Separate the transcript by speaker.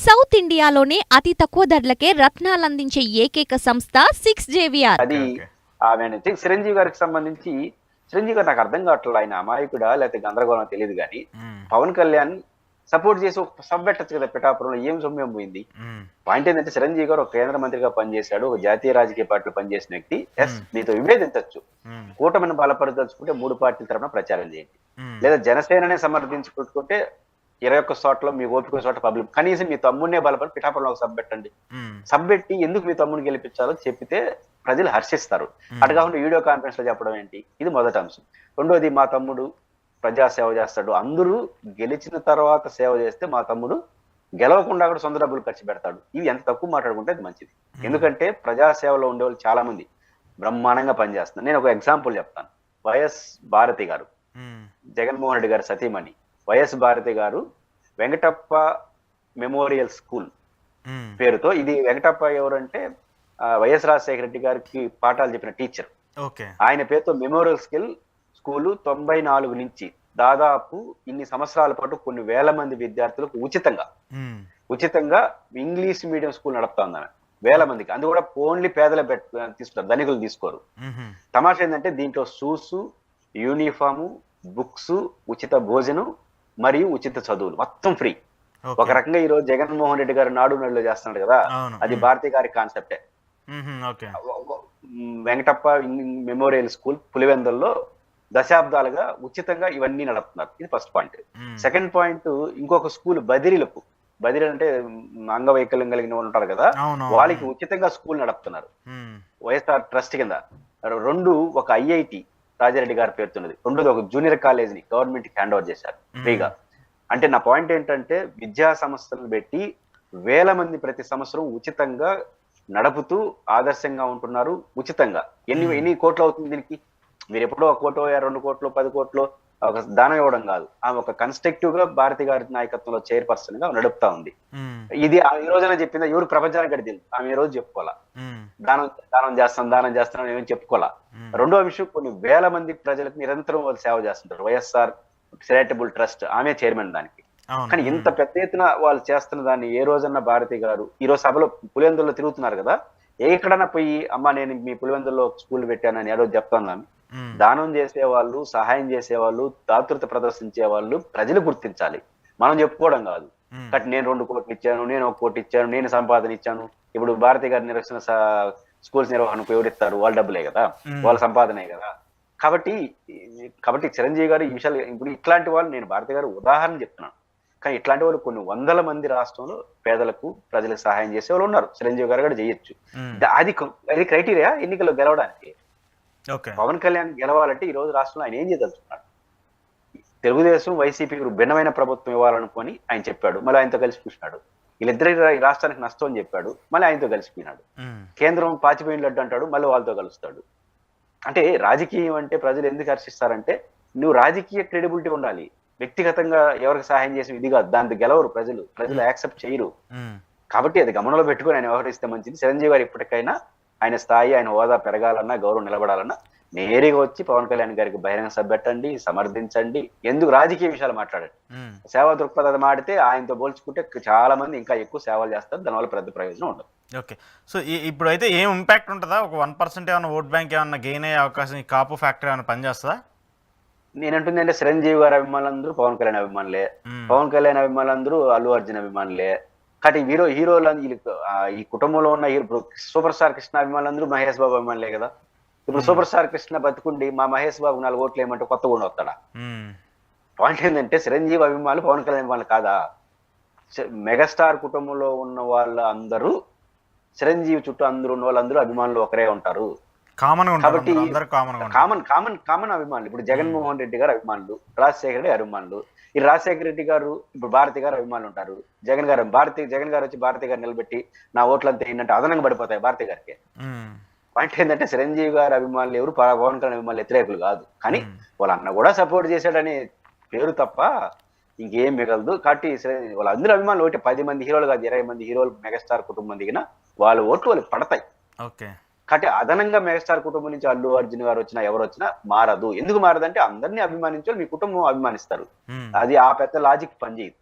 Speaker 1: South ఇండియాలోనే అతి తక్కువ ధరలకే రత్నాలందించే ఏకైక సంస్థ 6JVR.
Speaker 2: అది ఆమె చిరంజీవి గారికి సంబంధించి చిరంజీవి గారు నాకు అర్థం కావట్లేదు, ఆయన అమాయకుడా లేకపోతే గందరగోళం తెలియదు కానీ పవన్ కళ్యాణ్ సపోర్ట్ చేసి ఒక సబ్ పెట్టచ్చు కదా. పిఠాపురంలో ఏం సొమ్యం పోయింది. పాయింట్ ఏంటంటే చిరంజీవి గారు ఒక కేంద్ర మంత్రిగా పనిచేశాడు, ఒక జాతీయ రాజకీయ పార్టీలో పనిచేసిన వ్యక్తి. ఎస్, మీతో విభేదించవచ్చు, కూటమిని బలపరదలుచుకుంటే 3 పార్టీల తరఫున ప్రచారం చేయండి, లేదా జనసేననే సమర్థించుకుంటే 21 చోట్ల మీ ఓపిక చోట పబ్లిక్ కనీసం మీ తమ్ముడినే బలపడి పిఠాపురంలో ఒక సబ్ పెట్టండి. సబ్ పెట్టి ఎందుకు మీ తమ్ముడిని గెలిపించాలో చెప్పితే ప్రజలు హర్షిస్తారు. అటు కాకుండా వీడియో కాన్ఫరెన్స్ లో చెప్పడం ఏంటి, ఇది మొదటి అంశం. రెండోది, మా తమ్ముడు ప్రజా సేవ చేస్తాడు, అందరూ గెలిచిన తర్వాత సేవ చేస్తే మా తమ్ముడు గెలవకుండా కూడా సొంత డబ్బులు ఖర్చు పెడతాడు. ఇవి ఎంత తక్కువ మాట్లాడుకుంటే అది మంచిది. ఎందుకంటే ప్రజా సేవలో ఉండేవాళ్ళు చాలా మంది బ్రహ్మాండంగా పనిచేస్తున్నారు. నేను ఒక ఎగ్జాంపుల్ చెప్తాను. వైఎస్ భారతి గారు, జగన్మోహన్ రెడ్డి గారు సతీమణి వైఎస్ భారతి గారు వెంకటప్ప మెమోరియల్ స్కూల్ పేరుతో, ఇది వెంకటప్ప ఎవరంటే వైఎస్ రాజశేఖర రెడ్డి గారికి పాఠాలు చెప్పిన టీచర్. ఆయన పేరుతో మెమోరియల్ స్కూల్ 94 నుంచి దాదాపు ఇన్ని సంవత్సరాల పాటు కొన్ని వేల మంది విద్యార్థులకు ఉచితంగా ఇంగ్లీష్ మీడియం స్కూల్ నడుపుతా ఉందని వేల మందికి. అది కూడా ఓన్లీ పేదలే తీసుకుంటారు, ధనికులు తీసుకోరు. తమాషా ఏంటంటే దీంట్లో షూస్, యూనిఫాము, బుక్స్, ఉచిత భోజనం మరియు ఉచిత చదువులు మొత్తం ఫ్రీ. ఒక రకంగా ఈ రోజు జగన్మోహన్ రెడ్డి గారు నాడు నేడులో చేస్తున్నాడు కదా, అది భారతి గారి కాన్సెప్టే. వెంకటప్ప మెమోరియల్ స్కూల్ పులివెందుల్లో దశాబ్దాలుగా ఉచితంగా ఇవన్నీ నడుపుతున్నారు. ఇది ఫస్ట్ పాయింట్. సెకండ్ పాయింట్, ఇంకొక స్కూల్ బదిరీలకు, బదిరీ అంటే అంగవైకల్యం కలిగిన వాళ్ళు ఉంటారు కదా, వాళ్ళకి ఉచితంగా స్కూల్ నడుపుతున్నారు వైఎస్ఆర్ ట్రస్ట్ కింద. రెండు, ఒక ఐఐటి రాజారెడ్డి గారి పేరుతున్నది. రెండోది ఒక జూనియర్ కాలేజ్ ని గవర్నమెంట్ కి హ్యాండ్ ఓవర్ చేశారు ఫ్రీగా. అంటే నా పాయింట్ ఏంటంటే విద్యా సంస్థలను పెట్టి వేల మంది ప్రతి సంవత్సరం ఉచితంగా నడుపుతూ ఆదర్శంగా ఉంటున్నారు. ఉచితంగా ఎన్ని కోట్లు అవుతుంది దీనికి? మీరు ఎప్పుడో 1 కోటో 2 కోట్లు 10 కోట్లు ఒక దానం ఇవ్వడం కాదు. ఆమె ఒక కన్స్ట్రక్టివ్ గా భారతి గారి నాయకత్వంలో చైర్పర్సన్ గా నడుపుతా ఉంది. ఇది ఈ రోజున చెప్పిందా? ఎవరు ప్రపంచానికి గడిచింది ఆమె ఈ రోజు చెప్పుకోవాలా. దానం చేస్తాను ఏమని చెప్పుకోవాలా. రెండో విషయం, కొన్ని వేల మంది ప్రజలకు నిరంతరం వాళ్ళు సేవ చేస్తుంటారు. వైఎస్ఆర్ చారిటబుల్ ట్రస్ట్, ఆమె చైర్మన్ దానికి. కానీ ఇంత పెద్ద ఎత్తున వాళ్ళు చేస్తున్న దాన్ని ఏ రోజన్నా భారతి గారు ఈ రోజు సభలో పులివెందుల్లో తిరుగుతున్నారు కదా, ఎక్కడన్నా పోయి అమ్మా నేను మీ పులివెందుల్లో స్కూల్ పెట్టానని ఏ రోజు చెప్తాను. దానం చేసేవాళ్ళు, సహాయం చేసేవాళ్ళు, దాతృత ప్రదర్శించే వాళ్ళు ప్రజలు గుర్తించాలి, మనం చెప్పుకోవడం కాదు. కాబట్టి నేను 2 కోట్లు ఇచ్చాను, నేను 1 కోటి ఇచ్చాను, నేను సంపాదన ఇచ్చాను. ఇప్పుడు భారతి గారి నిర్వహణ స్కూల్స్ నిర్వహణకు ఎవరిస్తారు? వాళ్ళ డబ్బులే కదా, వాళ్ళ సంపాదనే కదా. కాబట్టి చిరంజీవి గారు ఈ విషయాలు, ఇప్పుడు ఇట్లాంటి వాళ్ళు, నేను భారతి గారు ఉదాహరణ చెప్తున్నాను, కానీ ఇట్లాంటి వాళ్ళు కొన్ని వందల మంది రాష్ట్రంలో పేదలకు ప్రజలకు సహాయం చేసే వాళ్ళు ఉన్నారు. చిరంజీవి గారు కూడా చేయొచ్చు. అది క్రైటీరియా ఎన్నికల్లో గెలవడానికి. పవన్ కళ్యాణ్ గెలవాలంటే ఈ రోజు రాష్ట్రంలో ఆయన ఏం చేయదలుచుకున్నాడు? తెలుగుదేశం వైసీపీ భిన్నమైన ప్రభుత్వం ఇవ్వాలనుకొని ఆయన చెప్పాడు, మళ్ళీ ఆయనతో కలిసి కూర్చున్నాడు. వీళ్ళిద్దరి రాష్ట్రానికి నష్టం అని చెప్పాడు, మళ్ళీ ఆయనతో కలిసిపోయినాడు. కేంద్రం పాచిపోయిన లడ్డు అంటాడు, మళ్ళీ వాళ్ళతో కలుస్తాడు. అంటే రాజకీయం అంటే ప్రజలు ఎందుకు హర్షిస్తారంటే నువ్వు రాజకీయ క్రెడిబిలిటీ ఉండాలి. వ్యక్తిగతంగా ఎవరికి సహాయం చేసి ఇది కాదు, దాంతో గెలవరు ప్రజలు యాక్సెప్ట్ చేయరు. కాబట్టి అది గమనంలో పెట్టుకుని ఆయన వ్యవహరిస్తే మంచిది. చిరంజీవి గారు ఇప్పటికైనా ఆయన స్థాయి, ఆయన హోదా పెరగాలన్నా, గౌరవం నిలబడాలన్నా నేరుగా వచ్చి పవన్ కళ్యాణ్ గారికి బహిరంగ సభ పెట్టండి, సమర్థించండి. ఎందుకు రాజకీయ విషయాలు మాట్లాడండి. సేవా దృక్పథం ఆడితే ఆయనతో పోల్చుకుంటే చాలా మంది ఇంకా ఎక్కువ సేవలు చేస్తారు, దానివల్ల పెద్ద ప్రయోజనం ఉండదు.
Speaker 3: ఓకే, సో ఇప్పుడు అయితే ఏం ఇంపాక్ట్ ఉంటుందా? ఒక 1% ఏమన్నా ఓట్ బ్యాంక్ ఏమన్నా గెయిన్ అయ్యే అవకాశం ఈ కాపు ఫ్యాక్టరీ ఏమైనా పనిచేస్తుందా?
Speaker 2: నేనంటుంది అంటే చిరంజీవి గారి అభిమానులందరూ పవన్ కళ్యాణ్ అభిమానులే, పవన్ కళ్యాణ్ అభిమానులందరూ అల్లు అర్జున్ అభిమానులే. కాబట్టి హీరోలు ఈ కుటుంబంలో ఉన్న సూపర్ స్టార్ కృష్ణ అభిమానులందరూ మహేష్ బాబు అభిమానులే కదా. ఇప్పుడు సూపర్ స్టార్ కృష్ణ బతుకుండి మా మహేష్ బాబు 4 ఓట్లు ఏమంటే కొత్త కూడా వస్తాడా? పాయింట్ ఏంటంటే చిరంజీవి అభిమానులు పవన్ కళ్యాణ్ అభిమానులు కాదా? మెగాస్టార్ కుటుంబంలో ఉన్న వాళ్ళ అందరూ చిరంజీవి చుట్టూ ఉన్న వాళ్ళందరూ అభిమానులు ఒకరే ఉంటారు కాబట్టి కామన్ అభిమానులు. ఇప్పుడు జగన్మోహన్ రెడ్డి గారు అభిమానులు, రాజశేఖర రెడ్డి అభిమానులు. ఈ రాజశేఖర రెడ్డి గారు ఇప్పుడు భారతి గారు అభిమానులు ఉంటారు. జగన్ గారు వచ్చి భారతి గారు నిలబెట్టి నా ఓట్లంతా ఏంటంటే అదనంగా పడిపోతాయి భారతి గారికి. పాయింట్ ఏంటంటే చిరంజీవి గారి అభిమానులు ఎవరు పవన్ కళ్యాణ్ అభిమానులు వ్యతిరేకులు కాదు, కానీ వాళ్ళ అన్న కూడా సపోర్ట్ చేశాడనే పేరు తప్ప ఇంకేం మిగలదు. కాబట్టి వాళ్ళందరూ అభిమానులు ఒకటి 10 మంది హీరోలు కాదు, 20 మంది హీరోలు మెగాస్టార్ కుటుంబం దిగిన వాళ్ళ ఓట్లు వాళ్ళకి పడతాయి. కాబట్టి అదనంగా మెగాస్టార్ కుటుంబం నుంచి అల్లు అర్జున్ గారు వచ్చినా ఎవరు వచ్చినా మారదు. ఎందుకు మారదంటే అందరినీ అభిమానించాలి, మీ కుటుంబం అభిమానిస్తారు. అది ఆ పెద్ద లాజిక్ పనిచేయదు.